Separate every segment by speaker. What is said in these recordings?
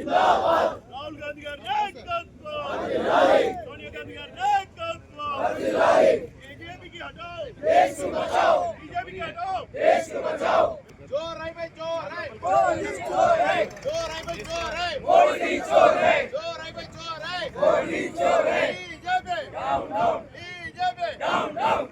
Speaker 1: రాహుల్ గాంధీ గారి నాయకత్వం, సోనియా గాంధీ గారి నాయకత్వం, बीजेपी हटाओ, देश को बचाओ, बीजेपी हटाओ, देश को बचाओ। चोर है भाई, चोर है, मोदी चोर है, चोर है भाई, चोर है, मोदी चोर है, चोर है भाई, चोर है, मोदी चोर है। BJP down down, BJP down down,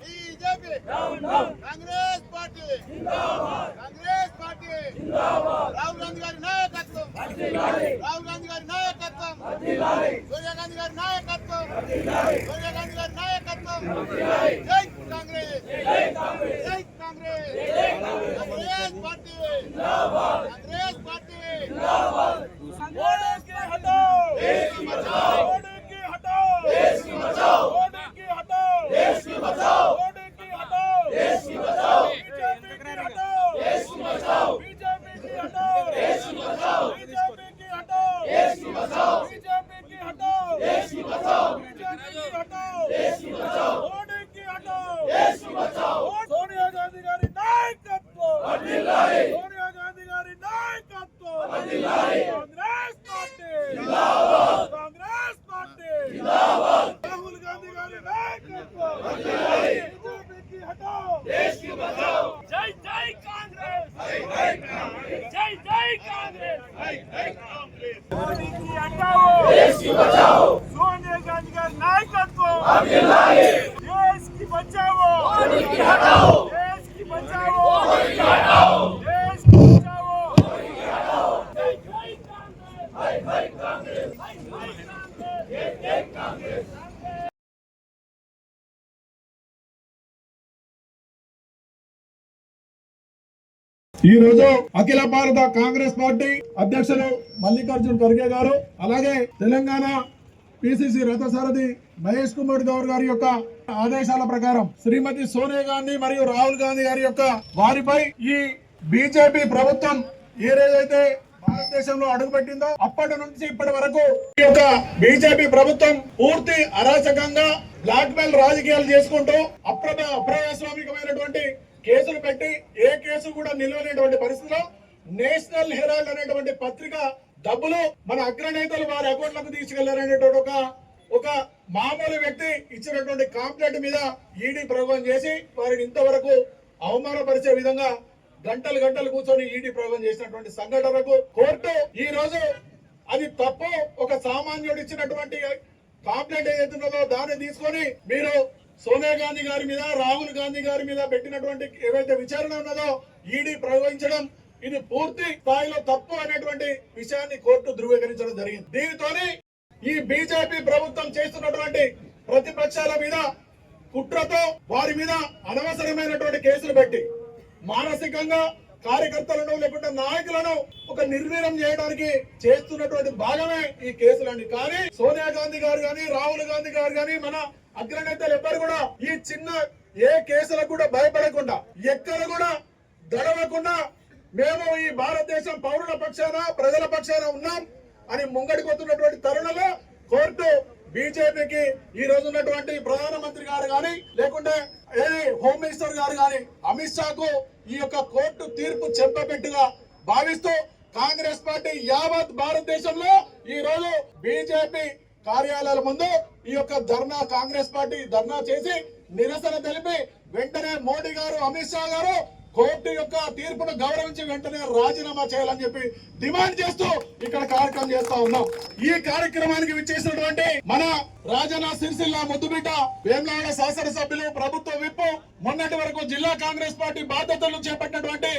Speaker 1: BJP down down. Congress party जिंदाबाद, कांग्रेस पार्टी जिंदाबाद। राहुल गांधी गारी नायकत्వం వర్ధిల్లాలి, రాహుల్ గాంధీ గారి నాయకత్వం వర్ధిల్లాలి, సోనియా గాంధీ గారి నాయకత్వం వర్ధిల్లాలి, సోనియా గాంధీ గారి నాయకత్వం వర్ధిల్లాలి। జై కాంగ్రెస్, జై కాంగ్రెస్, జై కాంగ్రెస్, జై కాంగ్రెస్। కాంగ్రెస్ పార్టీ जिंदाबाद, कांग्रेस पार्टी जिंदाबाद। मोदी की हटाओ, देश को बचाओ, मोदी की हटाओ, देश को बचाओ, मोदी की हटाओ, देश को बचाओ, मोदी की हटाओ, देश को बचाओ। बीजेपी की हटाओ, देश को बचाओ, बीजेपी की हटाओ, देश को बचाओ, बीजेपी की हटाओ, देश को बचाओ, बीजेपी की हटाओ, देश को बचाओ, बीजेपी की हटाओ, देश को बचाओ, मोदी की हटाओ, देश को बचाओ। सोनिया गांधी गारी नायकत्వం వర్ధిల్లాలి, सोनिया गांधी गारी नायकत्వం వర్ధిల్లాలి। कांग्रेस पार्टी जिंदाबाद, कांग्रेस पार्टी जिंदाबाद। राहुल गांधी गारी नायकत्వం వర్ధిల్లాలి, बीजेपी की हटाओ, देश को बचाओ। जय जय कांग्रेस, जय जय कांग्रेस, जय जय कांग्रेस, जय जय कांग्रेस। मोदी की हटाओ, देश को बचाओ, सोनिया गांधी का नायकत्వం వర్ధిల్లాలి। देश की बचाओ, मोदी की हटाओ, देश की बचाओ, मोदी की हटाओ, देश की बचाओ, मोदी की हटाओ। जय जय कांग्रेस, जय जय कांग्रेस, जय जय कांग्रेस, जय जय कांग्रेस।
Speaker 2: ఈ రోజు అఖిల భారత కాంగ్రెస్ పార్టీ అధ్యక్షులు మల్లికార్జున్ ఖర్గే గారు, అలాగే తెలంగాణ పిసిసి రథసారథి మహేష్ కుమార్ గౌడ్ గారి యొక్క ఆదేశాల ప్రకారం శ్రీమతి సోనియా గాంధీ మరియు రాహుల్ గాంధీ గారి యొక్క వారిపై ఈ బీజేపీ ప్రభుత్వం ఏదైతే భారతదేశంలో అడుగుపెట్టిందో అప్పటి నుంచి ఇప్పటి వరకు ఈ యొక్క బీజేపీ ప్రభుత్వం పూర్తి అరాచకంగా బ్లాక్ మెయిల్ రాజకీయాలు చేసుకుంటూ అప్రజాస్వామికమైనటువంటి కేసులు పెట్టి ఏ కేసు కూడా నిలవలేటువంటి పరిస్థితిలో నేషనల్ హెరాల్డ్ అనేటువంటి పత్రిక డబ్బులు మన అగ్రనేతలు వారి అకౌంట్లకు తీసుకెళ్లారనేటువంటి ఒక మామూలు వ్యక్తి ఇచ్చినటువంటి కాంప్లైంట్ మీద ఈడీ ప్రయోగం చేసి వారిని ఇంతవరకు అవమానపరిచే విధంగా గంటలు గంటలు కూర్చొని ఈడీ ప్రయోగం చేసినటువంటి సంఘటనకు కోర్టు ఈ రోజు అది తప్పు, ఒక సామాన్యుడు ఇచ్చినటువంటి కాంప్లైంట్ ఏదైతున్నదో దాన్ని తీసుకొని మీరు సోనియా గాంధీ గారి మీద రాహుల్ గాంధీ గారి మీద పెట్టినటువంటి ఏవైతే విచారణ ఉన్నదో ఈడీ ప్రయోగించడం ఇది పూర్తి స్థాయిలో తప్పు అనేటువంటి విషయాన్ని కోర్టు ధృవీకరించడం జరిగింది। దీనితోనే ఈ బీజేపీ ప్రభుత్వం చేస్తున్నటువంటి ప్రతిపక్షాల మీద కుట్రతో వారి మీద అనవసరమైనటువంటి కేసులు పెట్టి మానసికంగా కార్యకర్తలను లేకుంటే నాయకులను ఒక నిర్వీర్యం చేయడానికి చేస్తున్నటువంటి భాగమే ఈ కేసులన్నీ। కానీ సోనియా గాంధీ గారు గాని రాహుల్ గాంధీ గారు గాని మన అగ్రనేతలు ఎవ్వరు కూడా ఈ చిన్న ఏ కేసులకు కూడా భయపడకుండా ఎక్కడ కూడా దడవకుండా మేము ఈ భారతదేశం పౌరుల పక్షాన ప్రజల పక్షాన ఉన్నాం అని ముంగడిపోతున్నటువంటి తరుణంలో కోర్టు బీజేపీకి ఈ రోజు ఉన్నటువంటి ప్రధానమంత్రి గారు గాని లేకుంటే హోమ్ మినిస్టర్ గారు గాని అమిత్ షాకు ఈ యొక్క కోర్టు తీర్పు చెప్పబెట్టుగా భావిస్తూ కాంగ్రెస్ పార్టీ యావత్ భారతదేశంలో ఈ రోజు బీజేపీ కార్యాలయాల ముందు ఈ యొక్క ధర్నా కాంగ్రెస్ పార్టీ ధర్నా చేసి నిరసన తెలిపి వెంటనే మోడీ గారు అమిత్ షా గారు కోర్టు యొక్క తీర్పును గౌరవించి వెంటనే రాజీనామా చేయాలని చెప్పి డిమాండ్ చేస్తూ ఇక్కడ కార్యక్రమం చేస్తా ఉన్నాం। ఈ కార్యక్రమానికి విచ్చేసినటువంటి మన రాజన్న సిరిసిల్ల ముద్దుబిడ్డ వేములవాడ శాసనసభ్యులు ప్రభుత్వ విప్ మొన్నటి వరకు జిల్లా కాంగ్రెస్ పార్టీ బాధ్యతలు చేపట్టినటువంటి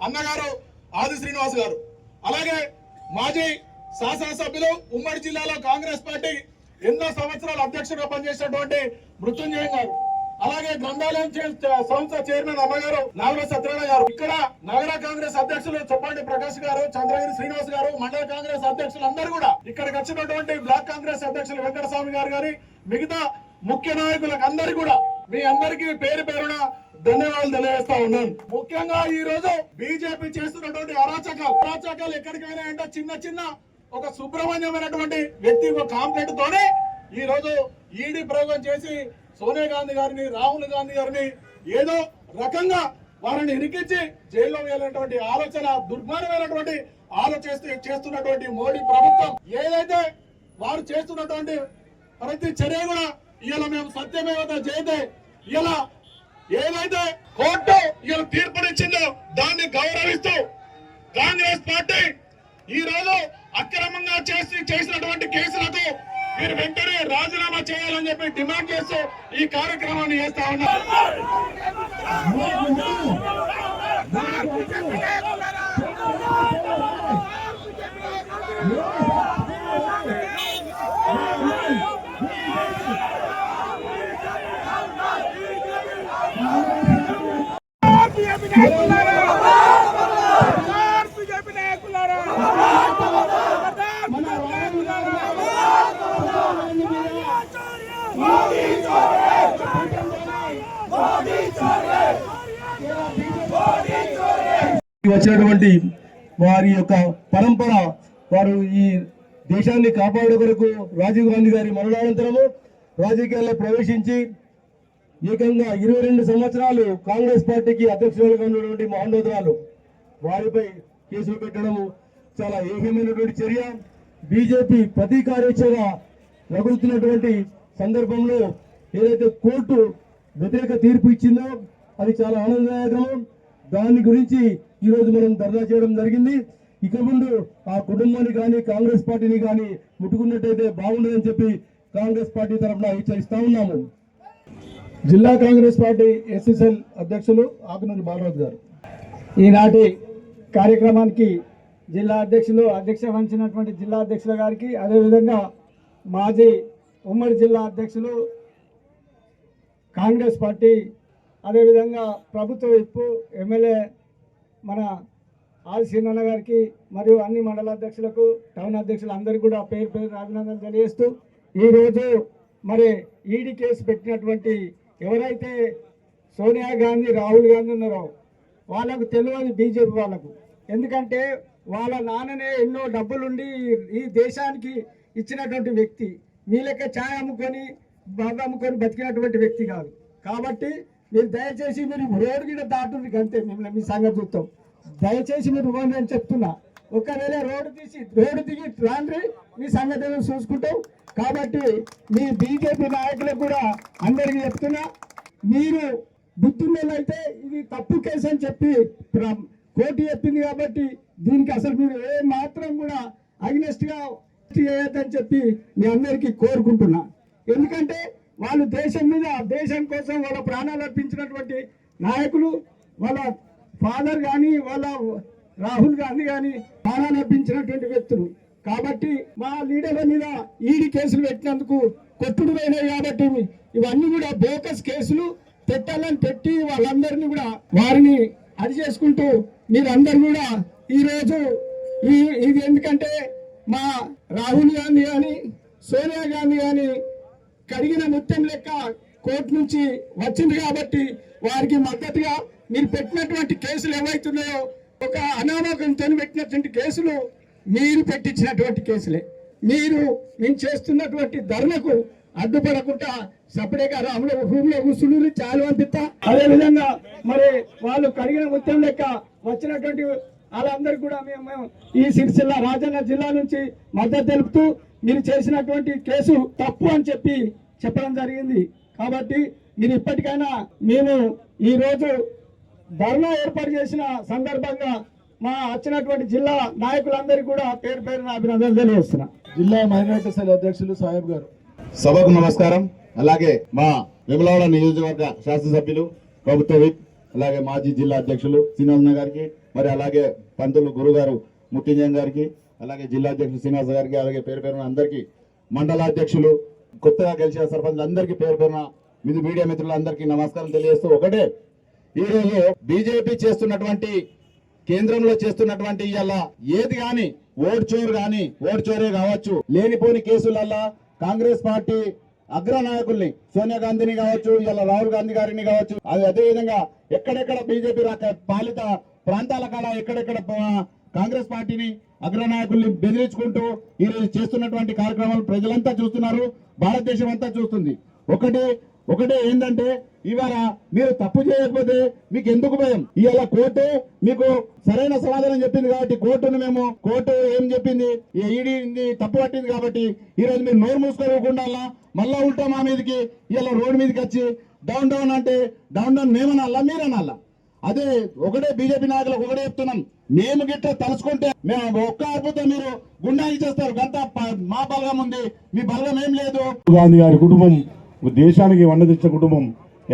Speaker 2: అన్నగారు ఆది శ్రీనివాస్ గారు, అలాగే మాజీ శాసనసభ్యులు ఉమ్మడి జిల్లాలో కాంగ్రెస్ పార్టీ ఎన్నో సంవత్సరాలు అధ్యక్షుడిగా పనిచేసినటువంటి మృత్యుంజయ గారు, అలాగే గ్రంథాలయం సంస్థ చైర్మన్ అమ్మగారు నాగర సత్యనారాయణ గారు, ఇక్కడ నగర కాంగ్రెస్ అధ్యక్షులు చొప్పండి ప్రకాష్ గారు, చంద్రగిరి శ్రీనివాస్ గారు, మండల కాంగ్రెస్ అధ్యక్షులు అందరూ కూడా ఇక్కడికి వచ్చినటువంటి బ్లాక్ కాంగ్రెస్ అధ్యక్షులు వెంకటస్వామి గారు గారి మిగతా ముఖ్య నాయకులకు అందరికీ కూడా మీ అందరికీ పేరు పేరున ధన్యవాదాలు తెలియజేస్తా ఉన్నాను। ముఖ్యంగా ఈ రోజు బీజేపీ చేస్తున్నటువంటి అరాచకాలు ఎక్కడికైనా అంటే చిన్న ఒక సుబ్రహ్మణ్యమైనటువంటి వ్యక్తి ఒక కాంప్లైంట్ తోనే ఈ రోజు ఈడీ ప్రయోగం చేసి సోనియా గాంధీ గారిని రాహుల్ గాంధీ గారిని ఏదో రకంగా వారిని ఇరికించి జైల్లో వేయాలనేటువంటి ఆలోచన దుర్మార్గమైనటువంటి చేస్తున్నటువంటి మోడీ ప్రభుత్వం ఏదైతే వారు చేస్తున్నటువంటి ప్రతి చర్య కూడా ఇలా మేము సత్యమేవత జయతే ఇలా ఏదైతే కోర్టు ఇలా తీర్పునిచ్చిందో దాన్ని గౌరవిస్తూ కాంగ్రెస్ పార్టీ ఈ రోజు అక్రమంగా చేసినటువంటి కేసులకు మీరు వెంటనే రాజీనామా చేయాలని చెప్పి డిమాండ్ చేస్తూ ఈ కార్యక్రమాన్ని చేస్తా ఉన్నారు. వచ్చినటువంటి వారి యొక్క పరంపర వారు ఈ దేశాన్ని కాపాడే కొరకు రాజీవ్ గాంధీ గారి మరణానంతరము రాజకీయాల్లో ప్రవేశించి ఏకంగా 22 సంవత్సరాలు కాంగ్రెస్ పార్టీకి అధ్యక్షులుగా ఉన్నటువంటి మహోన్నతురాలు వారిపై కేసులు పెట్టడము చాలా ఏకమైనటువంటి చర్య. బీజేపీ ప్రతీకారేచ్ఛగా రగులుతున్నటువంటి సందర్భంలో ఏదైతే కోర్టు వ్యతిరేక తీర్పు ఇచ్చిందో అది చాలా ఆనందదాయకము. దాని గురించి ఈరోజు మనం ధర్నా చేయడం జరిగింది. ఇక ముందు ఆ కుటుంబాన్ని కానీ కాంగ్రెస్ పార్టీని కానీ ముట్టుకున్నట్టయితే బాగుండదని చెప్పి కాంగ్రెస్ పార్టీ తరఫున హెచ్చరిస్తా ఉన్నాము. జిల్లా కాంగ్రెస్ పార్టీ ఎస్ఎస్ఎల్ అధ్యక్షులు ఆకునూరి బాలరాజు గారు
Speaker 3: ఈనాటి కార్యక్రమానికి జిల్లా అధ్యక్షులు అధ్యక్ష వహించినటువంటి జిల్లా అధ్యక్షుల గారికి, అదేవిధంగా మాజీ ఉమ్మడి జిల్లా అధ్యక్షులు కాంగ్రెస్ పార్టీ, అదేవిధంగా ప్రభుత్వ విప్పు ఎమ్మెల్యే మన ఆది శ్రీనన్న గారికి మరియు అన్ని మండల అధ్యక్షులకు టౌన్ అధ్యక్షులు అందరికీ కూడా పేరు పేరు అభినందనలు తెలియజేస్తూ ఈరోజు మరి ఈడీ కేసు పెట్టినటువంటి ఎవరైతే సోనియా గాంధీ రాహుల్ గాంధీ ఉన్నారో వాళ్ళకు తెలియదు బీజేపీ వాళ్ళకు. ఎందుకంటే వాళ్ళ నాన్ననే ఎన్నో డబ్బులుండి ఈ దేశానికి ఇచ్చినటువంటి వ్యక్తి. మీ లెక్క ఛాయ్ అమ్ముకొని బాగా అమ్ముకొని బతికినటువంటి వ్యక్తి కాదు. కాబట్టి మీరు దయచేసి మీరు రోడ్డు మీద దాటుని అంతే మిమ్మల్ని మీ సంగతి చూస్తాం. దయచేసి మీరు ఇవ్వండి అని చెప్తున్నా. ఒకవేళ రోడ్డు దిగి రాండ్రి మీ సంగతి చూసుకుంటాం. కాబట్టి మీ బీజేపీ నాయకులకు కూడా అందరికీ చెప్తున్నా, మీరు బుద్ధిన్నైతే ఇది తప్పు కేసు అని చెప్పి కోర్టు చెప్పింది కాబట్టి దీనికి అసలు మీరు ఏ మాత్రం కూడా అగ్నెస్ట్గా చేయొద్దని చెప్పి మీ అందరికీ కోరుకుంటున్నా. ఎందుకంటే వాళ్ళు దేశం మీద దేశం కోసం వాళ్ళ ప్రాణాలు అర్పించినటువంటి నాయకులు, వాళ్ళ ఫాదర్ కానీ వాళ్ళ రాహుల్ గాంధీ కానీ ప్రాణాలు అర్పించినటువంటి వ్యక్తులు. కాబట్టి మా లీడర్ల మీద ఈడీ కేసులు పెట్టినందుకు కొట్టుడు పోయినాయి. కాబట్టి ఇవన్నీ కూడా బోకస్ కేసులు పెట్టాలని పెట్టి వాళ్ళందరినీ కూడా వారిని అది చేసుకుంటూ మీరందరూ కూడా ఈరోజు ఇది ఎందుకంటే మా రాహుల్ గాంధీ కానీ సోనియా గాంధీ కానీ కడిగిన ముత్యం లెక్క కోర్టు నుంచి వచ్చింది కాబట్టి వారికి మద్దతుగా మీరు పెట్టినటువంటి కేసులు ఏవైతున్నాయో ఒక అనామకంతో పెట్టినటువంటి కేసులు మీరు పెట్టించినటువంటి కేసులే. మేము చేస్తున్నటువంటి ధర్మకు అడ్డుపడకుండా సపరేట్గా రాముల భూమిలో కూర్చుని చాలు అనిపిస్తా. అదేవిధంగా మరి వాళ్ళు కడిగిన ముత్యం లెక్క వచ్చినటువంటి వాళ్ళందరికీ కూడా మేము ఈ సిరిసిల్ల రాజన్న జిల్లా నుంచి మద్దతు తెలుపుతూ మీరు చేసినటువంటి కేసు తప్పు అని చెప్పడం జరిగింది. కాబట్టి మీరు ఇప్పటికైనా మేము ఈరోజు ధర్నా ఏర్పాటు చేసిన సందర్భంగా మా వచ్చినటువంటి జిల్లా నాయకులందరికీ కూడా పేరు పేరున అభినందనలు తెలియజేస్తున్నా.
Speaker 2: జిల్లా మైనారిటీ సెల్ అధ్యక్షులు సాహెబ్ గారు.
Speaker 4: సభకు నమస్కారం. అలాగే మా వేములవాడ నియోజకవర్గ శాసనసభ్యులు, ప్రభుత్వ విప్, అలాగే మాజీ జిల్లా అధ్యక్షులు శ్రీనివాస గారికి, మరి అలాగే పంతులు గురుగారు ముట్టింజన్ గారికి, అలాగే జిల్లా అధ్యక్షులు శ్రీనివాస గారికి, అలాగే పేరు పేరున అందరికీ, మండల అధ్యక్షులు, కొత్తగా గెలిచిన సర్పంచ్ అందరికీ పేరు పేరున మీడియా మిత్రులందరికీ నమస్కారం తెలియజేస్తూ, ఒకటే ఈరోజు బీజేపీ చేస్తున్నటువంటి కేంద్రంలో చేస్తున్నటువంటి ఇవాళ ఏది కానీ ఓట్ చోరే కావచ్చు, లేనిపోని కేసులల్లా కాంగ్రెస్ పార్టీ అగ్ర నాయకుల్ని సోనియా గాంధీని కావచ్చు, ఇలా రాహుల్ గాంధీ గారిని కావచ్చు, అదే విధంగా ఎక్కడెక్కడ బీజేపీ పాలిత ప్రాంతాల కాడ ఎక్కడెక్కడ కాంగ్రెస్ పార్టీని అగ్ర నాయకుల్ని బెదిరించుకుంటూ ఈరోజు చేస్తున్నటువంటి కార్యక్రమాలు ప్రజలంతా చూస్తున్నారు, భారతదేశం అంతా చూస్తుంది. ఒకటి ఒకటే ఏంటంటే ఇవాళ మీరు తప్పు చేయకపోతే మీకు ఎందుకు భయం? ఇవాళ కోర్టు మీకు సరైన సమాధానం చెప్పింది కాబట్టి కోర్టు ఏం చెప్పింది, ఈడీ తప్పు పట్టింది కాబట్టి ఈ రోజు మీరు నోరు మూసుకోకుండా మళ్ళా ఉల్టా మా మీదకి ఇలా రోడ్డు మీదకి వచ్చి డౌన్ డౌన్ అంటే డౌన్ డౌన్ మేమనాలా మీరనాలా? అదే ఒకటే బీజేపీ నాయకులకు ఒకటే చెప్తున్నాం, మేము గిట్ట తలుచుకుంటే మేము ఒక్క అద్భుతం మీరు గుండాయి చేస్తారు, గంత మా బలగం ఉంది, మీ బలగం ఏం లేదు.
Speaker 2: గాంధీ గారి కుటుంబం దేశానికి వండదిచ్చే కుటుంబం.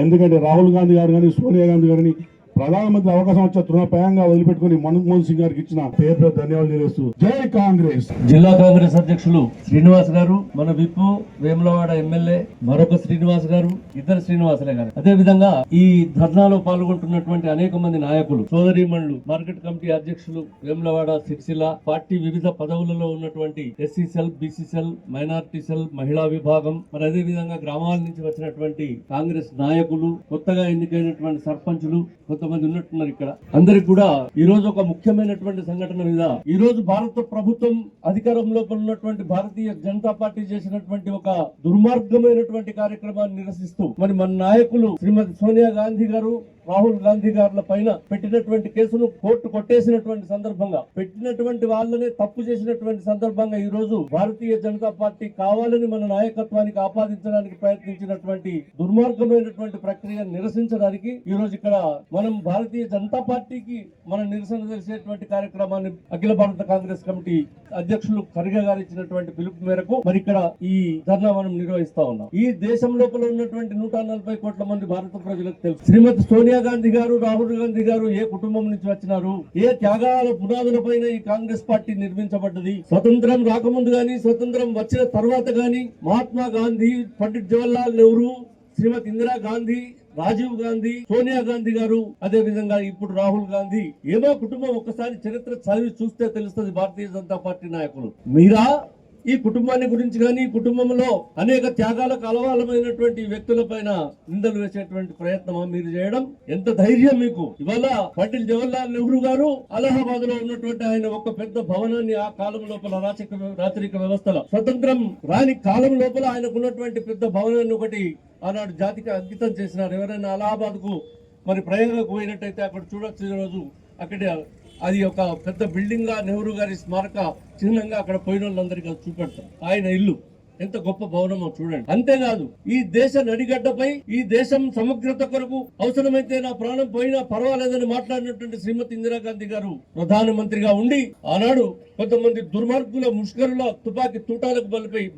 Speaker 2: ఎందుకంటే రాహుల్ గాంధీ గారు కానీ సోనియా గాంధీ గారిని ప్రధానమంత్రి అవకాశం వచ్చే తృణప్రాయంగా వదిలిపెట్టుకుని మన్మోహన్ సింగ్ గారికి ఇచ్చిన పేరు ధన్యవాదాలు తెలియజేస్తూ జై కాంగ్రెస్.
Speaker 5: జిల్లా కాంగ్రెస్ అధ్యక్షులు శ్రీనివాస్ గారు, మన విప్పు వేములవాడ ఎమ్మెల్యే మరొక శ్రీనివాస్ గారు, ఇద్దరు శ్రీనివాసులే గారు, అదే విధంగా ఈ ధర్నాలో పాల్గొంటున్నటువంటి అనేక మంది నాయకులు, సోదరీమణులు, మార్కెట్ కమిటీ అధ్యక్షులు, వేములవాడ సిరిసిల్ల పార్టీ వివిధ పదవులలో ఉన్నటువంటి SC cell, BC cell, minority cell, మహిళా విభాగం, మరి అదే విధంగా గ్రామాల నుంచి వచ్చినటువంటి కాంగ్రెస్ నాయకులు, కొత్తగా ఎన్నికైనటువంటి సర్పంచులు కొంతమంది ఉన్నట్టున్నారు ఇక్కడ. అందరికి కూడా ఈ రోజు ఒక ముఖ్యమైనటువంటి సంఘటన మీద ఈ రోజు భారత ప్రభుత్వం అధికారంలో ఉన్నటువంటి భారతీయ జనతా పార్టీ చేసినటువంటి ఒక దుర్మార్గమైనటువంటి కార్యక్రమాన్ని నిరసిస్తూ మరి మన నాయకులు శ్రీమతి సోనియా గాంధీ గారు, రాహుల్ గాంధీ గారుల పైన పెట్టినటువంటి కేసును కోర్టు కొట్టేసినటువంటి సందర్భంగా, పెట్టినటువంటి వాళ్ళనే తప్పు చేసినటువంటి సందర్భంగా ఈ రోజు భారతీయ జనతా పార్టీ కావాలని మన నాయకత్వానికి ఆపాదించడానికి ప్రయత్నించినటువంటి దుర్మార్గమైనటువంటి ప్రక్రియను నిరసించడానికి ఈ రోజు ఇక్కడ మనం భారతీయ జనతా పార్టీకి మన నిరసన తెలిసేటువంటి కార్యక్రమాన్ని అఖిల భారత కాంగ్రెస్ కమిటీ అధ్యక్షులు ఖర్గే గారు ఇచ్చినటువంటి పిలుపు మేరకు మరి ఇక్కడ ఈ ధర్నా మనం నిర్వహిస్తా ఉన్నాం. ఈ దేశం లోపల ఉన్నటువంటి 140 కోట్ల మంది భారత ప్రజలకు తెలుసు, శ్రీమతి సోనియా గాంధీ గారు, రాహుల్ గాంధీ గారు ఏ కుటుంబం నుంచి వచ్చినారు, ఏ త్యాగాల పునాదుల పైన ఈ కాంగ్రెస్ పార్టీ నిర్మించబడ్డది. స్వతంత్రం రాకముందు గాని, స్వతంత్రం వచ్చిన తర్వాత గాని మహాత్మా గాంధీ, పండిట్ జవహర్లాల్ నెహ్రూ, శ్రీమతి ఇందిరా గాంధీ, రాజీవ్ గాంధీ, సోనియా గాంధీ గారు, అదే విధంగా ఇప్పుడు రాహుల్ గాంధీ, ఏమో కుటుంబం ఒక్కసారి చరిత్ర చదివి చూస్తే తెలుస్తుంది భారతీయ జనతా పార్టీ నాయకులు. మీరా ఈ కుటుంబాన్ని గురించి కానీ, ఈ కుటుంబంలో అనేక త్యాగాలకు అలవాలమైనటువంటి వ్యక్తుల పైన నిందలు వేసేటువంటి ప్రయత్నం మీరు చేయడం ఎంత ధైర్యం మీకు? ఇవాళ పండిట్ జవహర్లాల్ నెహ్రూ గారు అలహాబాద్ లో ఉన్నటువంటి ఆయన ఒక పెద్ద భవనాన్ని ఆ కాలం లోపల రాచరిక వ్యవస్థలో స్వతంత్రం రాని కాలం లోపల ఆయనకు ఉన్నటువంటి పెద్ద భవనాన్ని ఒకటి ఆనాడు జాతికి అంకితం చేసినారు. ఎవరైనా అలహాబాద్ కు మరి ప్రయోగకు పోయినట్టయితే అక్కడ చూడొచ్చు. ఈరోజు అక్కడ అది ఒక పెద్ద బిల్డింగ్ గా నెహ్రూ గారి స్మారక చిహ్నంగా అక్కడ పోయిన వాళ్ళందరికీ చూపెడతారు. ఆయన ఇల్లు ఎంత గొప్ప భవనమో చూడండి. అంతేకాదు ఈ దేశ నడిగడ్డపై ఈ దేశం సమగ్రత కొరకు అవసరమైతే నా ప్రాణం పోయినా పర్వాలేదని మాట్లాడినటువంటి శ్రీమతి ఇందిరాగాంధీ గారు ప్రధానమంత్రిగా ఉండి ఆనాడు కొంతమంది దుర్మార్గుల ముష్కరుల తుపాకీ తూటాలకు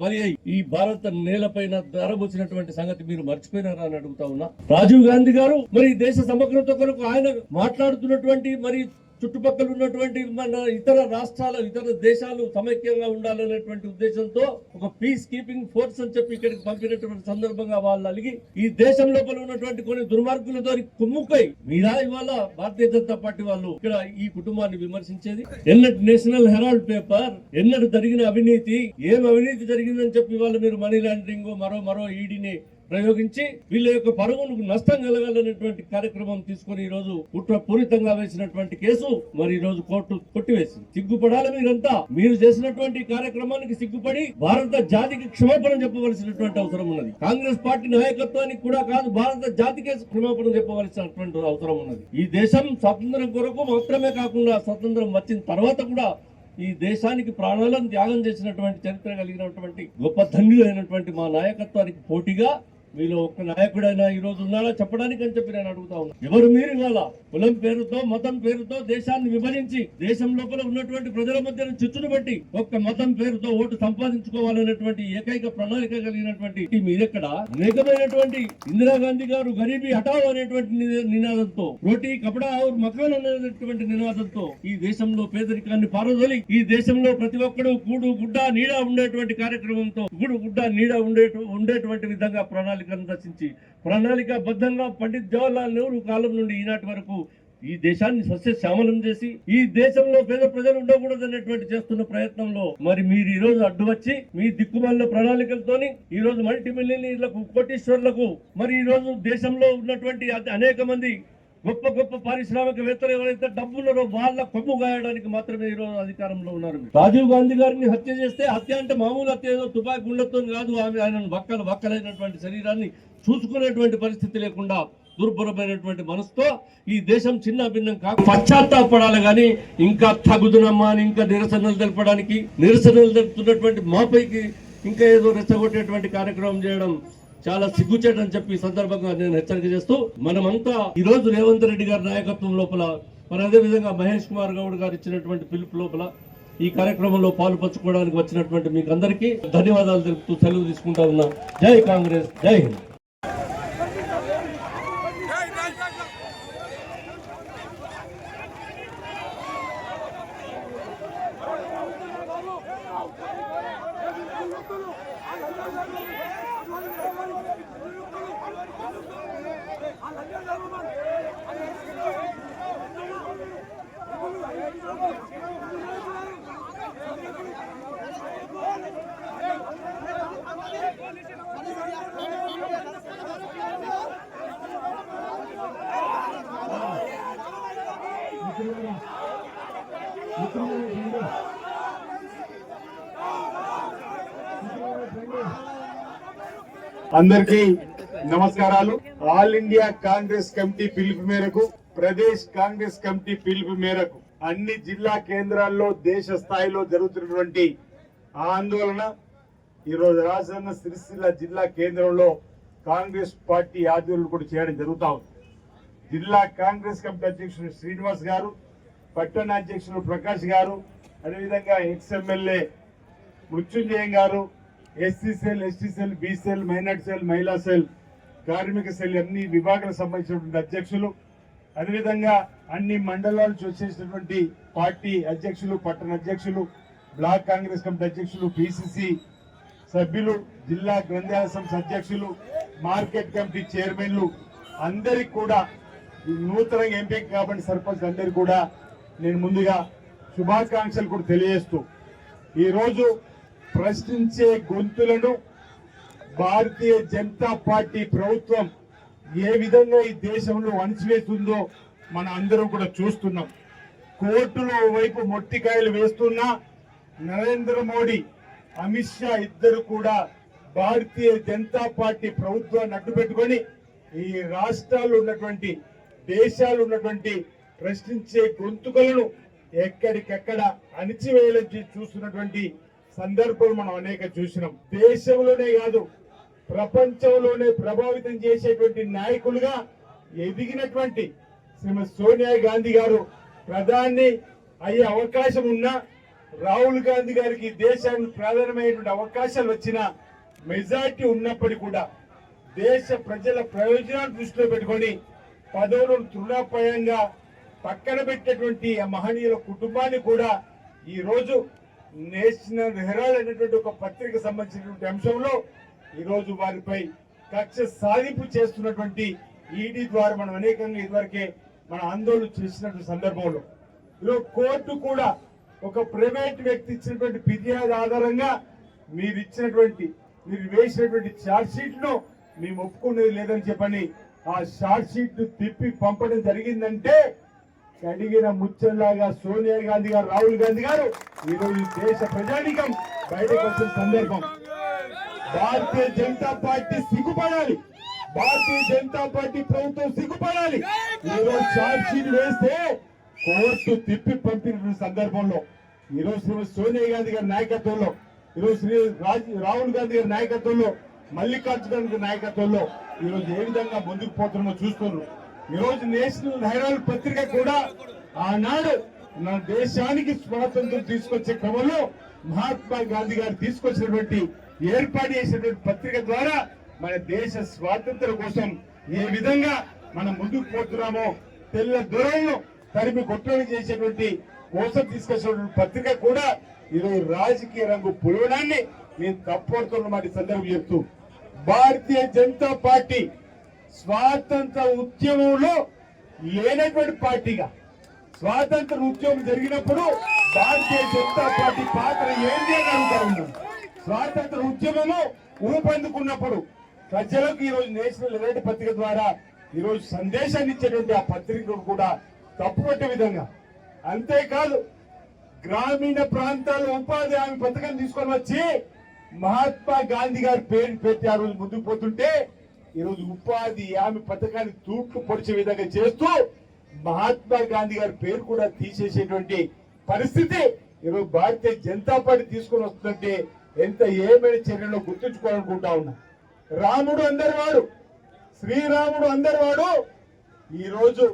Speaker 5: బలి అయి ఈ భారత నేలపైన ధరబోసినటువంటి సంగతి మీరు మర్చిపోయినారా అని అడుగుతా ఉన్నా. రాజీవ్ గాంధీ గారు మరి దేశ సమగ్రత కొరకు ఆయన మాట్లాడుతున్నటువంటి మరి చుట్టుపక్కల ఉన్నటువంటి మన ఇతర రాష్ట్రాలు, ఇతర దేశాలు సమైక్యంగా ఉండాలనేటువంటి ఉద్దేశంతో ఒక పీస్ కీపింగ్ ఫోర్స్ అని చెప్పి ఇక్కడికి పంపినటువంటి సందర్భంగా వాళ్ళు అలిగి ఈ దేశం లోపల ఉన్నటువంటి కొన్ని దుర్మార్గులతో కుమ్ముకై మీరా ఇవాళ భారతీయ జనతా పార్టీ వాళ్ళు ఇక్కడ ఈ కుటుంబాన్ని విమర్శించేది. ఎన్నటి నేషనల్ హెరాల్డ్ పేపర్, ఎన్నటి జరిగిన అవినీతి, ఏం అవినీతి జరిగిందని చెప్పి వాళ్ళు మీరు మనీ లాండరింగ్ మరో ఈడీని ప్రయోగించి వీళ్ళ యొక్క పరుగును నష్టం కలగాలనేటువంటి కార్యక్రమం తీసుకుని ఈ రోజు కుట్రపూరితంగా వేసినటువంటి కేసు మరి ఈ రోజు కోర్టు కొట్టివేసింది. సిగ్గుపడాలి మీరంతా. మీరు చేసినటువంటి కార్యక్రమానికి సిగ్గుపడి భారత జాతికి క్షమాపణ చెప్పవలసినటువంటి అవసరం ఉన్నది. కాంగ్రెస్ పార్టీ నాయకత్వానికి కూడా కాదు, భారత జాతికే క్షమాపణ చెప్పవలసినటువంటి అవసరం ఉన్నది. ఈ దేశం స్వాతంత్రం కొరకు మాత్రమే కాకుండా స్వతంత్రం వచ్చిన తర్వాత కూడా ఈ దేశానికి ప్రాణాలను త్యాగం చేసినటువంటి చరిత్ర కలిగినటువంటి గొప్ప ధన్యులైనటువంటి మా నాయకత్వానికి పోటీగా మీలో ఒక్క నాయకుడైనా ఈ రోజు ఉన్నారా చెప్పడానికి అని చెప్పి నేను అడుగుతా ఉన్నాను. ఎవరు మీరు ఇవాళ కులం పేరుతో, మతం పేరుతో దేశాన్ని విభజించి దేశం లోపల ఉన్నటువంటి ప్రజల మధ్య చిచ్చును బట్టి ఒక్క మతం పేరుతో ఓటు సంపాదించుకోవాలనేటువంటి ఏకైక ప్రణాళిక కలిగినటువంటి మీరెక్కడ? అనేకమైనటువంటి ఇందిరాగాంధీ గారు గరీబీ హటావ్ అనేటువంటి నినాదంతో, రోటీ కపడా ఔర్ మకాన్ అనేటువంటి నినాదంతో ఈ దేశంలో పేదరికాన్ని పారదోలి ఈ దేశంలో ప్రతి ఒక్కడు కూడు గుడ్డ నీడ ఉండేటువంటి కార్యక్రమంతో కూడు గుడ్డ నీడ ఉండేటువంటి విధంగా ప్రణాళికను రచించి ప్రణాళికాబద్ధంగా పండిట్ జవహర్లాల్ నెహ్రూ కాలం నుండి ఈనాటి వరకు ఈ దేశాన్ని సస్యశ్యామలం చేసి ఈ దేశంలో పేద ప్రజలు ఉండకూడదు అనేటువంటి చేస్తున్న ప్రయత్నంలో మరి మీరు ఈ రోజు అడ్డు వచ్చి మీ దిక్కుమాలిన ప్రణాళికలతోని ఈ రోజు మల్టీ మిలియనీర్లకు, కోటీశ్వర్లకు మరి ఈ రోజు దేశంలో ఉన్నటువంటి అనేక మంది గొప్ప గొప్ప పారిశ్రామికవేత్తలు ఎవరైతే డబ్బున్నారో వాళ్ళ కొమ్ము గాయడానికి మాత్రమే ఈ రోజు అధికారంలో ఉన్నారు. రాజీవ్ గాంధీ గారిని హత్య చేస్తే హత్య అంటే మామూలు హత్య ఏదో తుపాకీ గుండెతో కాదు, ఆయనను వక్కలైనటువంటి శరీరాన్ని చూసుకునేటువంటి పరిస్థితి లేకుండా దుర్భరమైనటువంటి మనసుతో ఈ దేశం చిన్న భిన్నం కాక పశ్చాత్తాపడాలి కానీ ఇంకా తగుదునమ్మా అని ఇంకా నిరసనలు తెలుపుతున్నటువంటి మాపైకి ఇంకా ఏదో రెచ్చగొట్టేటువంటి కార్యక్రమం చేయడం చాలా సిగ్గుచేటని చెప్పి ఈ సందర్భంగా నేను హెచ్చరిక చేస్తూ మనమంతా ఈ రోజు రేవంత్ రెడ్డి గారి నాయకత్వం లోపల మరి అదే విధంగా మహేష్ కుమార్ గౌడ్ గారు ఇచ్చినటువంటి పిలుపు లోపల ఈ కార్యక్రమంలో పాలుపంచుకోవడానికి వచ్చినటువంటి మీకు అందరికీ ధన్యవాదాలు తెలుపుతూ సెలవు తీసుకుంటా ఉన్నా. జై కాంగ్రెస్, జై హింద్.
Speaker 6: అందరికీ నమస్కారాలు. ఆల్ ఇండియా కాంగ్రెస్ కమిటీ పిలుపు మేరకు, ప్రదేశ్ కాంగ్రెస్ కమిటీ పిలుపు మేరకు అన్ని జిల్లా కేంద్రాల్లో దేశ స్థాయిలో జరుగుతున్నటువంటి ఆందోళన ఈరోజు రాజన్న సిరిసిల్ల జిల్లా కేంద్రంలో కాంగ్రెస్ పార్టీ ఆధ్వర్యంలో కూడా చేయడం జరుగుతా ఉంది. జిల్లా కాంగ్రెస్ కమిటీ అధ్యక్షుడు శ్రీనివాస్ గారు, పట్టణ అధ్యక్షుడు ప్రకాష్ గారు, అదేవిధంగా ఎక్స్ఎమ్మెల్యే మృత్యుంజయం గారు, SC cell, ST cell, B cell, minority cell, మహిళా సెల్, కార్మిక సెల్ అన్ని విభాగాలకు సంబంధించినటువంటి అధ్యక్షులు, అదేవిధంగా అన్ని మండలాల నుంచి వచ్చేసినటువంటి పార్టీ అధ్యక్షులు, పట్టణ అధ్యక్షులు, బ్లాక్ కాంగ్రెస్ కమిటీ అధ్యక్షులు, పిసిసి సభ్యులు, జిల్లా గ్రంథాలయ సంస్థ అధ్యక్షులు, మార్కెట్ కమిటీ చైర్మన్లు అందరికి కూడా నూతనంగా ఎంపిక కాబట్టి సర్పంచ్ అందరికి కూడా నేను ముందుగా శుభాకాంక్షలు కూడా తెలియజేస్తూ, ఈరోజు ప్రశ్నించే గొంతులను భారతీయ జనతా పార్టీ ప్రభుత్వం ఏ విధంగా ఈ దేశంలో అణిచివేస్తుందో మన అందరం కూడా చూస్తున్నాం. కోర్టులో వైపు మొట్టికాయలు వేస్తున్నా నరేంద్ర మోడీ, అమిత్ షా ఇద్దరు కూడా భారతీయ జనతా పార్టీ ప్రభుత్వాన్ని అడ్డుపెట్టుకొని ఈ రాష్ట్రాల్లో ఉన్నటువంటి, దేశాలు ఉన్నటువంటి ప్రశ్నించే గొంతుకలను ఎక్కడికెక్కడ అణిచివేయాలని చూస్తున్నటువంటి సందర్భం మనం అనేక చూసినాం. దేశంలోనే కాదు ప్రపంచంలోనే ప్రభావితం చేసేటువంటి నాయకులుగా ఎదిగినటువంటి శ్రీమతి సోనియా గాంధీ గారు ప్రధాని అయ్యే అవకాశం ఉన్నా, రాహుల్ గాంధీ గారికి దేశానికి ప్రధానమైనటువంటి అవకాశాలు వచ్చిన మెజార్టీ ఉన్నప్పటికీ కూడా దేశ ప్రజల ప్రయోజనాలు దృష్టిలో పెట్టుకొని పదవులను తృణాపాయంగా పక్కన పెట్టినటువంటి ఆ మహనీయుల కుటుంబాన్ని కూడా ఈ రోజు నేషనల్ హెరాల్డ్ అనేటువంటి ఒక పత్రిక సంబంధించినటువంటి అంశంలో ఈ రోజు వారిపై కక్ష సాధింపు చేస్తున్నటువంటి ఈడీ ద్వారా మనం అనేకంగా ఇదివరకే మన ఆందోళన చేసినటువంటి సందర్భంలో ఈరోజు కోర్టు కూడా ఒక ప్రైవేట్ వ్యక్తి ఇచ్చినటువంటి ఫిర్యాదు ఆధారంగా మీరు వేసినటువంటి ఛార్జ్ షీట్ ను మేము ఒప్పుకునేది లేదని చెప్పని ఆ ఛార్జ్ షీట్ తిప్పి పంపడం జరిగిందంటే కడిగిన ముచ్చల్లాగా సోనియా గాంధీ గారు, రాహుల్ గాంధీ గారు ఈరోజు దేశ ప్రజానీకం బయటకు వచ్చిన సందర్భం. భారతీయ జనతా పార్టీ సిగ్గుపడాలి, భారతీయ జనతా పార్టీ ప్రభుత్వం సిగ్గుపడాలి. ఈరోజు ఛార్జ్ షీట్ వేస్తే కోర్టు తిప్పి పంపిన సందర్భంలో ఈరోజు శ్రీమతి సోనియా గాంధీ గారి నాయకత్వంలో, ఈరోజు రాహుల్ గాంధీ గారి నాయకత్వంలో, మల్లికార్జున గారి నాయకత్వంలో ఈరోజు ఏ విధంగా ముందుకు పోతున్నామో చూస్తున్నారు. ఈరోజు నేషనల్ హెరాల్డ్ పత్రిక కూడా ఆనాడు మన దేశానికి స్వాతంత్రం తీసుకొచ్చే క్రమంలో మహాత్మా గాంధీ గారు తీసుకొచ్చినటువంటి ఏర్పాటు చేసినటువంటి పత్రిక ద్వారా మన దేశ స్వాతంత్రం కోసం ఏ విధంగా మనం ముందుకు పోతున్నామో, తెల్ల దొరలను తరిమి కొట్టడం చేసేటువంటి కోసం తీసుకొచ్చినటువంటి పత్రిక కూడా ఈరోజు రాజకీయ రంగు పులవడాన్ని నేను తప్పడుతున్నమాట సందర్భం చెప్తూ, భారతీయ జనతా పార్టీ స్వాతంత్ర ఉద్యమంలో లేనటువంటి పార్టీగా, స్వాతంత్ర ఉద్యమం జరిగినప్పుడు భారతీయ జనతా పార్టీ పాత్ర ఏంటి అని అడుగుతా ఉన్నాం. స్వాతంత్ర ఉద్యమము ఊపందుకున్నప్పుడు ప్రజలకు ఈరోజు నేషనల్ హెరాల్డ్ పత్రిక ద్వారా ఈరోజు సందేశాన్ని ఇచ్చేటువంటి ఆ పత్రికను కూడా తప్పుపట్టే విధంగా, అంతేకాదు గ్రామీణ ప్రాంతాల్లో ఉపాధి హామీ పథకం తీసుకొని వచ్చి మహాత్మా గాంధీ గారి పేరు పెట్టి ఆ రోజు ముందుకు పోతుంటే ఈరోజు ఉపాధి హామీ పథకాన్ని తూట్లు పొడిచే విధంగా చేస్తూ మహాత్మా గాంధీ గారి పేరు కూడా తీసేసేటువంటి పరిస్థితి ఈరోజు భారతీయ జనతా పార్టీ తీసుకొని వస్తుందంటే ఎంత ఏమైనా చర్యలో గుర్తుంచుకోవాలనుకుంటా ఉన్నా. రాముడు అందరి వాడు, శ్రీరాముడు అందరి వాడు. ఈ రోజు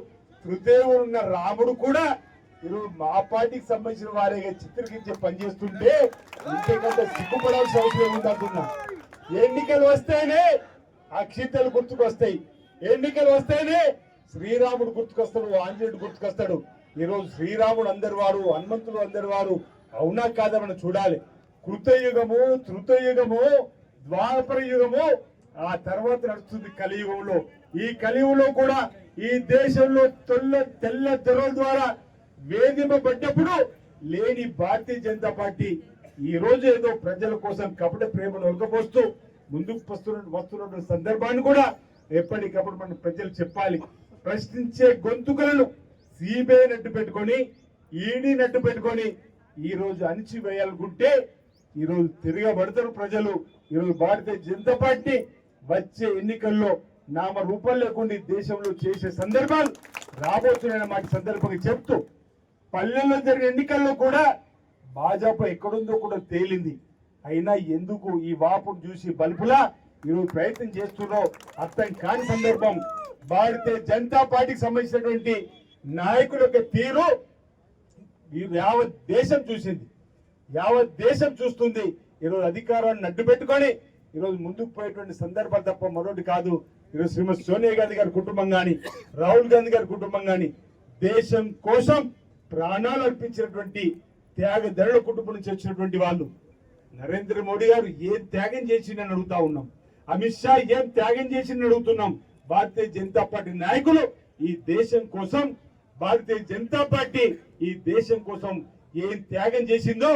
Speaker 6: తృతీయుడు ఉన్న రాముడు కూడా ఈరోజు మా పార్టీకి సంబంధించిన వారిగా చిత్రీకరించే పనిచేస్తుంటే ఇంతకంటే సిగ్గుపడాల్సిన అవసరం ఏముందంటున్నా. ఎన్నికలు వస్తేనే అక్షింతలు గుర్తుకొస్తాయి, ఎన్నికలు వస్తేనే శ్రీరాముడు గుర్తుకొస్తాడు, ఆంజనేయుడు గుర్తుకొస్తాడు. ఈరోజు శ్రీరాముడు అందరి వాడు, హనుమంతుడు అందరి వారు. అవునా కాదా మనం చూడాలి. కృతయుగము, ధృతయుగము, ద్వాపర యుగము, ఆ తర్వాత నడుస్తుంది కలియుగంలో. ఈ కలియుగంలో కూడా ఈ దేశంలో తెల్ల దొరల ద్వారా వేధింపబడ్డప్పుడు లేని భారతీయ జనతా పార్టీ ఈ రోజు ఏదో ప్రజల కోసం కపట ప్రేమను ఒలకపోస్తూ ముందుకు వస్తున్న సందర్భాన్ని కూడా ఎప్పటికప్పుడు మనం ప్రజలు చెప్పాలి. ప్రశ్నించే గొంతుకలను సిబిఐ నట్టు పెట్టుకొని, ఈడీ నట్టు పెట్టుకొని ఈ రోజు అణిచివేయాలనుకుంటే ఈ రోజు తిరగబడతారు ప్రజలు. ఈ రోజు భారతీయ జనతా పార్టీ వచ్చే ఎన్నికల్లో నామ రూపం లేకుండా దేశంలో చేసే సందర్భాలు రాబోతున్నాయన్న మాట సందర్భంగా చెప్తూ, పల్లెల్లో జరిగిన ఎన్నికల్లో కూడా భాజపా ఎక్కడుందో కూడా తేలింది. అయినా ఎందుకు ఈ వాపును చూసి బల్బులా ఈరోజు ప్రయత్నం చేస్తున్నారో అర్థం కాని సందర్భం. భారతీయ జనతా పార్టీకి సంబంధించినటువంటి నాయకుల యొక్క తీరు యావత్ దేశం చూసింది, యావత్ దేశం చూస్తుంది. ఈరోజు అధికారాన్ని అడ్డు పెట్టుకొని ఈరోజు ముందుకు పోయేటువంటి సందర్భాలు తప్ప మరొకటి కాదు. ఈరోజు శ్రీమతి సోనియా గాంధీ గారి కుటుంబం కానీ, రాహుల్ గాంధీ గారి కుటుంబం కానీ దేశం కోసం ప్రాణాలు అర్పించినటువంటి త్యాగదరుల కుటుంబం నుంచి వచ్చినటువంటి వాళ్ళు. నరేంద్ర మోడీ గారు ఏం త్యాగం చేసిందని అడుగుతా ఉన్నాం. అమిత్ షా ఏం త్యాగం చేసిందని అడుగుతున్నాం. భారతీయ జనతా పార్టీ నాయకులు ఈ దేశం కోసం, భారతీయ జనతా పార్టీ ఈ దేశం కోసం ఏం త్యాగం చేసిందో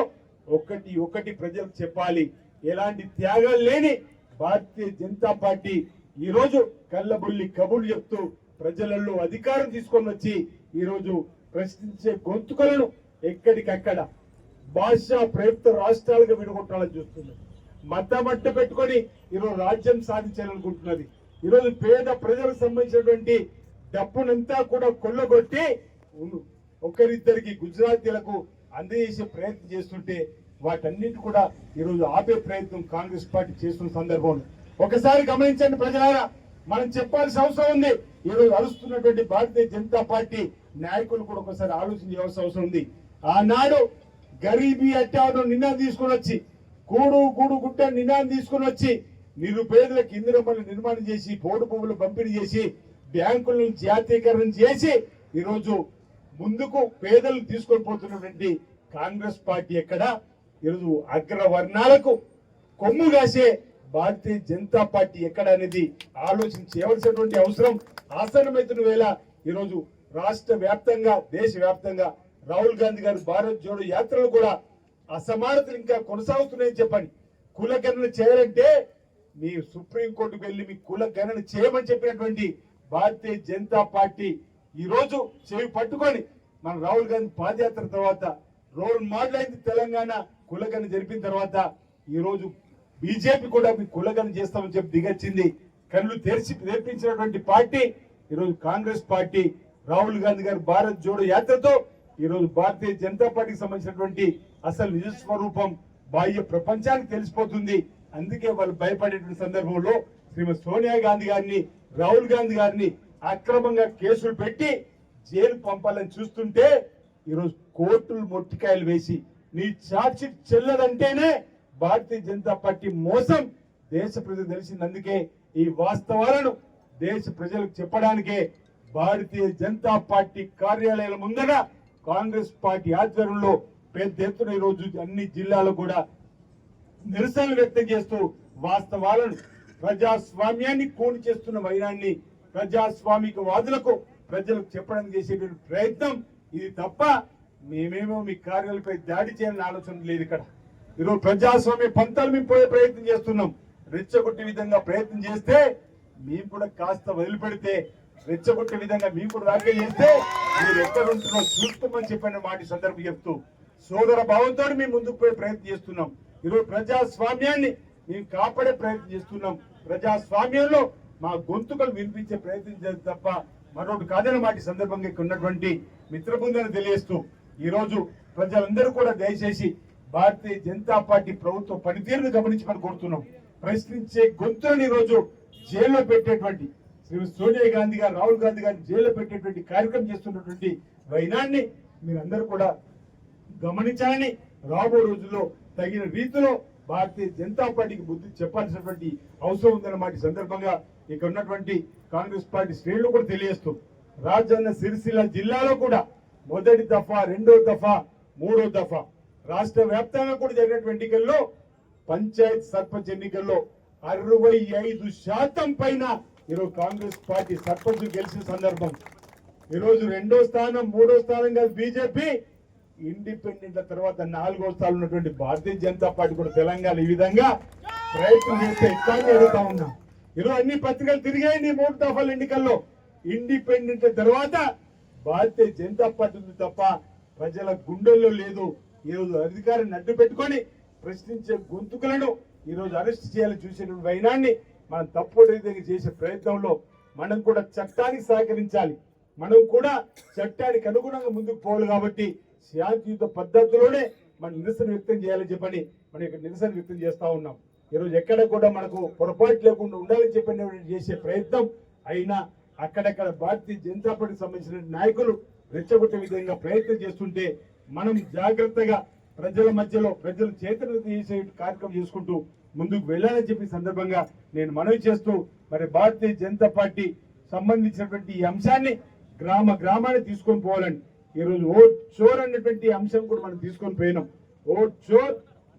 Speaker 6: ఒకటి ప్రజలకు చెప్పాలి. ఎలాంటి త్యాగాలు లేని భారతీయ జనతా పార్టీ ఈ రోజు కళ్ళబుల్లి కబుర్లు చెప్తూ ప్రజలలో అధికారం తీసుకొని వచ్చి ఈ రోజు ప్రశ్నించే గొంతుకలను ఎక్కడికక్కడ భాషా ప్రయుక్త రాష్ట్రాలుగా విడగొట్టాలని చూస్తున్నది. మతమట్ట పెట్టుకొని ఈరోజు రాజ్యం సాధించాలనుకుంటున్నది. ఈరోజు పేద ప్రజలకు సంబంధించినటువంటి డబ్బునంతా కూడా కొల్లగొట్టి ఒకరిద్దరికి గుజరాతీలకు అందజేసే ప్రయత్నం చేస్తుంటే వాటన్నిటి కూడా ఈరోజు ఆపే ప్రయత్నం కాంగ్రెస్ పార్టీ చేస్తున్న సందర్భంలో ఒకసారి గమనించండి ప్రజలారా. మనం చెప్పాల్సిన అవసరం ఉంది. ఈరోజు అరుస్తున్నటువంటి భారతీయ జనతా పార్టీ నాయకులు కూడా ఒకసారి ఆలోచన చేయాల్సిన అవసరం ఉంది. ఆనాడు గరీబీ హత్యాను నినాదం తీసుకుని వచ్చి, కూడు గుట్ట నినాదం తీసుకుని వచ్చి నిరుపేదలకు ఇందిరమ్మలు నిర్మాణం చేసి, పోడు పువ్వులు పంపిణీ చేసి, బ్యాంకులను జాతీయకరణ చేసి ఈరోజు ముందుకు పేదలు తీసుకొని పోతున్నటువంటి కాంగ్రెస్ పార్టీ ఎక్కడ? ఈరోజు అగ్రవర్ణాలకు కొమ్ము కాసే భారతీయ జనతా పార్టీ ఎక్కడ అనేది ఆలోచన చేయవలసినటువంటి అవసరం ఆసన్నమైతున్న వేళ ఈరోజు రాష్ట్ర వ్యాప్తంగా, దేశ వ్యాప్తంగా రాహుల్ గాంధీ గారి భారత్ జోడో యాత్రలు కూడా అసమానతలు ఇంకా కొనసాగుతున్నాయని చెప్పండి. కుల గణన చేయాలంటే మీ సుప్రీంకోర్టుకు వెళ్ళి మీ కుల గణన చేయమని చెప్పినటువంటి భారతీయ జనతా పార్టీ ఈ రోజు చెవి పట్టుకొని మన రాహుల్ గాంధీ పాదయాత్ర తర్వాత రోల్ మోడల్ అయింది. తెలంగాణ కులగన జరిపిన తర్వాత ఈ రోజు బీజేపీ కూడా మీ కులగన చేస్తామని చెప్పి దిగొచ్చింది. కళ్ళు తెరిచి నేర్పించినటువంటి పార్టీ ఈరోజు కాంగ్రెస్ పార్టీ. రాహుల్ గాంధీ గారి భారత్ జోడో యాత్రతో ఈరోజు భారతీయ జనతా పార్టీకి సంబంధించినటువంటి అసలు నిజ స్వరూపం బాహ్య ప్రపంచానికి తెలిసిపోతుంది. అందుకే వాళ్ళు భయపడేటువంటి సందర్భంలో శ్రీమతి సోనియా గాంధీ గారిని, రాహుల్ గాంధీ గారిని అక్రమంగా కేసులు పెట్టి జైలు పంపాలని చూస్తుంటే ఈరోజు కోర్టులు మొట్టికాయలు వేసి నీ charge sheet చెల్లదంటేనే Bharatiya Janata party మోసం దేశ ప్రజలు తెలిసింది. అందుకే ఈ వాస్తవాలను దేశ ప్రజలకు చెప్పడానికే భారతీయ జనతా పార్టీ కార్యాలయాల ముందర కాంగ్రెస్ పార్టీ ఆధ్వర్యంలో పెద్ద ఎత్తున ఈ రోజు అన్ని జిల్లాలో కూడా నిరసనలు వ్యక్తం చేస్తూ వాస్తవాలను, ప్రజాస్వామ్యాన్ని కూని చేస్తున్న వైరాన్ని ప్రజాస్వామిక వాదులకు ప్రజలకు చెప్పడానికి చేసేటువంటి ప్రయత్నం ఇది తప్ప మేమేమో మీ కార్యాలపై దాడి చేయాలని ఆలోచన లేదు. ఇక్కడ ఈరోజు ప్రజాస్వామ్య పంతాలు మేము పోయే ప్రయత్నం చేస్తున్నాం. రెచ్చగొట్టే విధంగా ప్రయత్నం చేస్తే మేము కూడా కాస్త వదిలిపెడితే, రెచ్చగొట్టే విధంగా మేము కూడా రాకే చేస్తే మీరు ఎక్కడ ఉంటున్నారో చూస్తామని చెప్పిన మాట సందర్భం చెప్తూ సోదర భావంతో మేము ముందుకు పోయే ప్రయత్నం చేస్తున్నాం. ఈరోజు ప్రజాస్వామ్యాన్ని మేము కాపాడే ప్రయత్నం చేస్తున్నాం. ప్రజాస్వామ్యంలో మా గొంతుకలు వినిపించే ప్రయత్నం చేస్తే తప్ప మరొకటి కాదని మాట సందర్భంగా ఇక్కడ ఉన్నటువంటి మిత్ర బృందాన్ని తెలియజేస్తూ ఈ రోజు ప్రజలందరూ కూడా దయచేసి భారతీయ జనతా పార్టీ ప్రభుత్వ పనితీరును గమనించమని కోరుతున్నాం. ప్రశ్నించే గొంతులను ఈ రోజు జైల్లో పెట్టేటువంటి శ్రీ సోనియా గాంధీ గారు, రాహుల్ గాంధీ గారిని జైల్లో పెట్టేటువంటి కార్యక్రమం చేస్తున్నటువంటి వైనాన్ని మీరందరూ కూడా గమనించాలని, రాబో రోజుల్లో తగిన రీతిలో భారతీయ జనతా పార్టీకి బుద్ధి చెప్పాల్సినటువంటి అవసరం ఉందన్నమాట సందర్భంగా ఇక్కడ ఉన్నటువంటి కాంగ్రెస్ పార్టీ శ్రేణులు కూడా తెలియజేస్తూ రాజన్న సిరిసిల్ల జిల్లాలో కూడా మొదటి దఫా, రెండో దఫా, మూడో దఫా రాష్ట్ర వ్యాప్తంగా కూడా జరిగినటువంటి ఎన్నికల్లో పంచాయత్ సర్పంచ్ ఎన్నికల్లో 65% పైన ఈరోజు కాంగ్రెస్ పార్టీ సర్పంచ్ గెలిచిన సందర్భం. ఈరోజు రెండో స్థానం, మూడో స్థానం కాదు బీజేపీ, ఇండిపెండెంట్ల తర్వాత 4వ స్థానం ఉన్నటువంటి భారతీయ జనతా పార్టీ కూడా తెలంగాణ ఈ విధంగా ప్రయత్నం చేస్తే ఎక్కువ అడుగుతా ఉన్నాం. ఈరోజు అన్ని పత్రికలు తిరిగాయండి 3 దఫాల ఎన్నికల్లో. ఇండిపెండెంట్ తర్వాత భారతీయ జనతా పార్టీ ఉంది తప్ప ప్రజల గుండెల్లో లేదు. ఈరోజు అధికారాన్ని అడ్డు పెట్టుకొని ప్రశ్నించే గొంతుకులను ఈరోజు అరెస్ట్ చేయాలని చూసేటువంటి వైనాన్ని మనం తప్పుడు రీతిగా చేసే ప్రయత్నంలో మనం కూడా చట్టానికి సహకరించాలి. మనం కూడా చట్టానికి అనుగుణంగా ముందుకు పోవాలి. కాబట్టి శాంతియుత పద్ధతిలోనే మనం నిరసన వ్యక్తం చేయాలని చెప్పని మనం ఇక్కడ నిరసన వ్యక్తం చేస్తా ఉన్నాం. ఈరోజు ఎక్కడ కూడా మనకు పొరపాటు లేకుండా ఉండాలని చెప్పి చేసే ప్రయత్నం అయినా అక్కడక్కడ భారతీయ జనతా పార్టీకి సంబంధించిన నాయకులు రెచ్చగొట్టే విధంగా ప్రయత్నం చేస్తుంటే మనం జాగ్రత్తగా ప్రజల మధ్యలో ప్రజలు చైతన్యం చేసే కార్యక్రమం చేసుకుంటూ ముందుకు వెళ్ళాలని చెప్పి సందర్భంగా నేను మనవి చేస్తూ మరి భారతీయ జనతా పార్టీ సంబంధించినటువంటి ఈ అంశాన్ని గ్రామ గ్రామాన్ని తీసుకొని పోవాలని ఈరోజు ఓట్ చోర్ అనేటువంటి అంశం కూడా మనం తీసుకొని పోయినాం. ఓట్ చోర్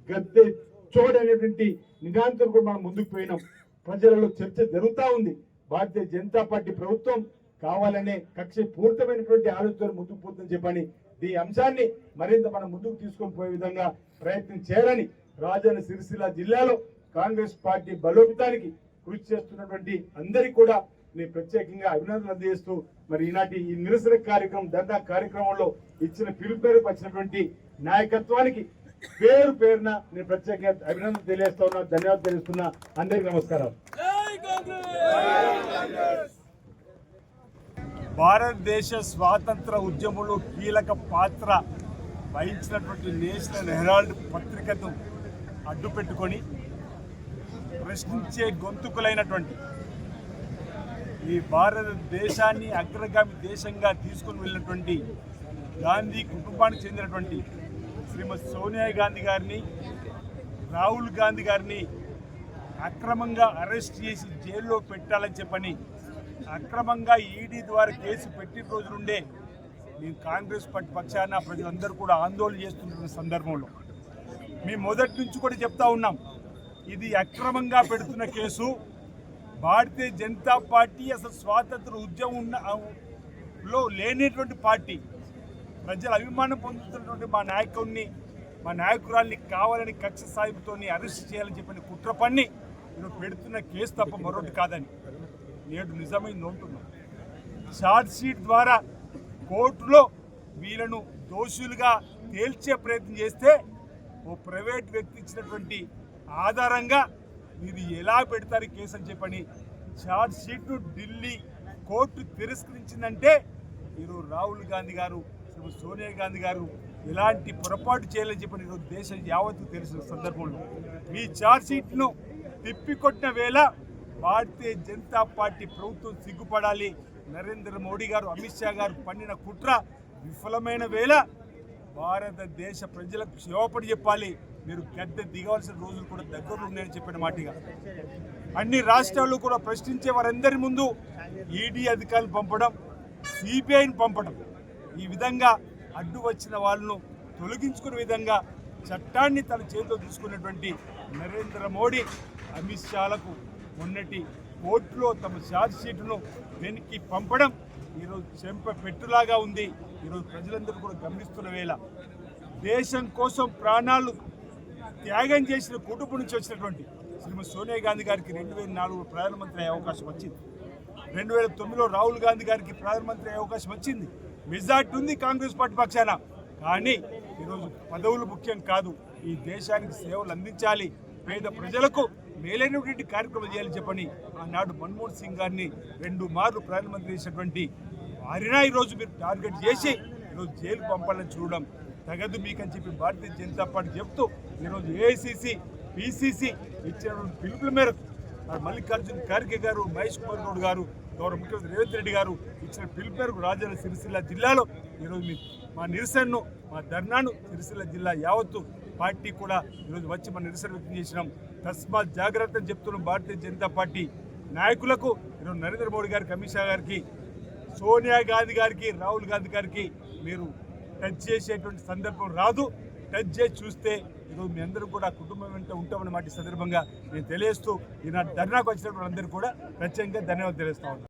Speaker 6: గద్దె చోర్ అనేటువంటి నిదాంతం కూడా మనం ముందుకు పోయినాం. ప్రజలలో చర్చ జరుగుతూ ఉంది. భారతీయ జనతా పార్టీ ప్రభుత్వం కావాలనే కక్ష పూర్తమైనటువంటి ఆలోచన ముందుకు పోతుందని చెప్పని ఈ అంశాన్ని మరింత మనం ముందుకు తీసుకొని పోయే విధంగా ప్రయత్నం చేయాలని రాజన్న సిరిసిల్ల జిల్లాలో కాంగ్రెస్ పార్టీ బలోపేతానికి కృషి చేస్తున్నటువంటి అందరికీ కూడా నేను ప్రత్యేకంగా అభినందనలు అందజేస్తూ మరి ఈనాటి ఈ నిరసన కార్యక్రమం ధర్నా కార్యక్రమంలో ఇచ్చిన పిలుపు మేరకు వచ్చినటువంటి నాయకత్వానికి పేరు పేరున నేను ప్రత్యేకంగా అభినందనలు తెలియజేస్తా ఉన్నా, ధన్యవాదాలు తెలుస్తున్నా. అందరికీ నమస్కారం. భారతదేశ స్వాతంత్ర ఉద్యమంలో కీలక పాత్ర వహించినటువంటి నేషనల్ హెరాల్డ్ పత్రికను అడ్డుపెట్టుకొని ప్రశ్నించే గొంతుకులైనటువంటి ఈ భారతదేశాన్ని అగ్రగామి దేశంగా తీసుకుని వెళ్ళినటువంటి గాంధీ కుటుంబానికి చెందినటువంటి శ్రీమతి సోనియా గాంధీ గారిని, రాహుల్ గాంధీ గారిని అక్రమంగా అరెస్ట్ చేసి జైల్లో పెట్టాలని చెప్పని అక్రమంగా ఈడీ ద్వారా కేసు పెట్టిన రోజు నుండే మేము కాంగ్రెస్ పార్టీ పక్షాన ప్రజలందరూ కూడా ఆందోళన చేస్తున్న సందర్భంలో మేము మొదటి నుంచి కూడా చెప్తా ఉన్నాం, ఇది అక్రమంగా పెడుతున్న కేసు. భారతీయ జనతా పార్టీ అసలు స్వాతంత్ర ఉద్యమంలో లేనటువంటి పార్టీ. ప్రజల అభిమానం పొందుతున్నటువంటి మా నాయకురాల్ని కావాలని కక్ష సాయిపుతో అరెస్ట్ చేయాలని చెప్పిన కుట్ర పన్ని నువ్వు పెడుతున్న కేసు తప్ప మరొకటి కాదని నేడు నిజమైంది నోటున్నాం. ఛార్జ్ షీట్ ద్వారా కోర్టులో వీళ్ళను దోషులుగా తేల్చే ప్రయత్నం చేస్తే ఓ ప్రైవేట్ వ్యక్తి ఇచ్చినటువంటి ఆధారంగా మీరు ఎలా పెడతారు కేసు అని చెప్పని ఛార్జ్ షీట్ను ఢిల్లీ కోర్టు తిరస్కరించిందంటే ఈరోజు రాహుల్ గాంధీ గారు, సోనియా గాంధీ గారు ఎలాంటి పొరపాటు చేయాలని చెప్పని ఈరోజు దేశం యావత్తు తెలిసిన సందర్భంలో మీ ఛార్జ్ షీట్ను తిప్పికొట్టిన వేళ భారతీయ జనతా పార్టీ ప్రభుత్వం సిగ్గుపడాలి. నరేంద్ర మోడీ గారు, అమిత్ షా గారు పన్నిన కుట్ర విఫలమైన వేళ భారతదేశ ప్రజలకు క్షమాపణ చెప్పాలి. మీరు గద్దె దిగవలసిన రోజులు కూడా దగ్గరలో ఉన్నాయని చెప్పిన మాటగా అన్ని రాష్ట్రాల్లో కూడా ప్రశ్నించే వారందరి ముందు ఈడీ అధికారులు పంపడం, సిబిఐని పంపడం, ఈ విధంగా అడ్డు వచ్చిన వాళ్ళను తొలగించుకునే విధంగా చట్టాన్ని తన చేతిలో తీసుకున్నటువంటి నరేంద్ర మోడీ, అమిత్ షాలకు మొన్నటి కోర్టులో తమ ఛార్జ్ షీట్ను వెనక్కి పంపడం ఈరోజు చెంప పెట్టులాగా ఉంది. ఈరోజు ప్రజలందరూ కూడా గమనిస్తున్న వేళ దేశం కోసం ప్రాణాలు త్యాగం చేసిన కుటుంబం నుంచి వచ్చినటువంటి శ్రీమతి సోనియా గాంధీ గారికి 2004 ప్రధానమంత్రి అయ్యే అవకాశం వచ్చింది. 2009లో రాహుల్ గాంధీ గారికి ప్రధానమంత్రి అయ్యే అవకాశం వచ్చింది. మెజార్టీ ఉంది కాంగ్రెస్ పార్టీ పక్షాన. కానీ ఈరోజు పదవులు ముఖ్యం కాదు, ఈ దేశానికి సేవలు అందించాలి. పేద ప్రజలకు మేలైనటువంటి కార్యక్రమాలు చేయాలని చెప్పని ఆనాడు మన్మోహన్ సింగ్ గారిని 2 మార్లు ప్రధానమంత్రి చేసినటువంటి వారినా ఈరోజు మీరు టార్గెట్ చేసి ఈరోజు జైలుకు పంపాలని చూడడం తగదు మీకని చెప్పి భారతీయ జనతా పార్టీ చెప్తూ ఈరోజు ఏఐసిసి పిసిసి ఇచ్చినటువంటి పిలుపుల మేరకు మల్లికార్జున ఖర్గే గారు, మహేష్ కుమార్ గౌడ్ గారు, గౌరవ ముఖ్యమంత్రి రేవంత్ రెడ్డి గారు ఇచ్చిన పిలుపు మేరకు రాజన్న సిరిసిల్ల జిల్లాలో ఈరోజు మా నిరసనను, మా ధర్నాను సిరిసిల్ల జిల్లా యావత్తు పార్టీ కూడా ఈరోజు వచ్చి మన నిరసన వ్యక్తం చేసినాం. తస్మాత్ జాగ్రత్త అని చెప్తున్నాం భారతీయ జనతా పార్టీ నాయకులకు. ఈరోజు నరేంద్ర మోడీ గారికి, అమిత్ షా గారికి, సోనియా గాంధీ గారికి, రాహుల్ గాంధీ గారికి మీరు టచ్ చేసేటువంటి సందర్భం రాదు. టచ్ చేసి చూస్తే ఈరోజు మీ అందరూ కూడా కుటుంబం వెంట ఉంటామన్నమాట ఈ సందర్భంగా నేను తెలియజేస్తూ ఈనాడు ధర్నాకు వచ్చినటువంటి అందరూ కూడా ప్రత్యేకంగా ధన్యవాదాలు తెలియజేస్తా ఉన్నాను.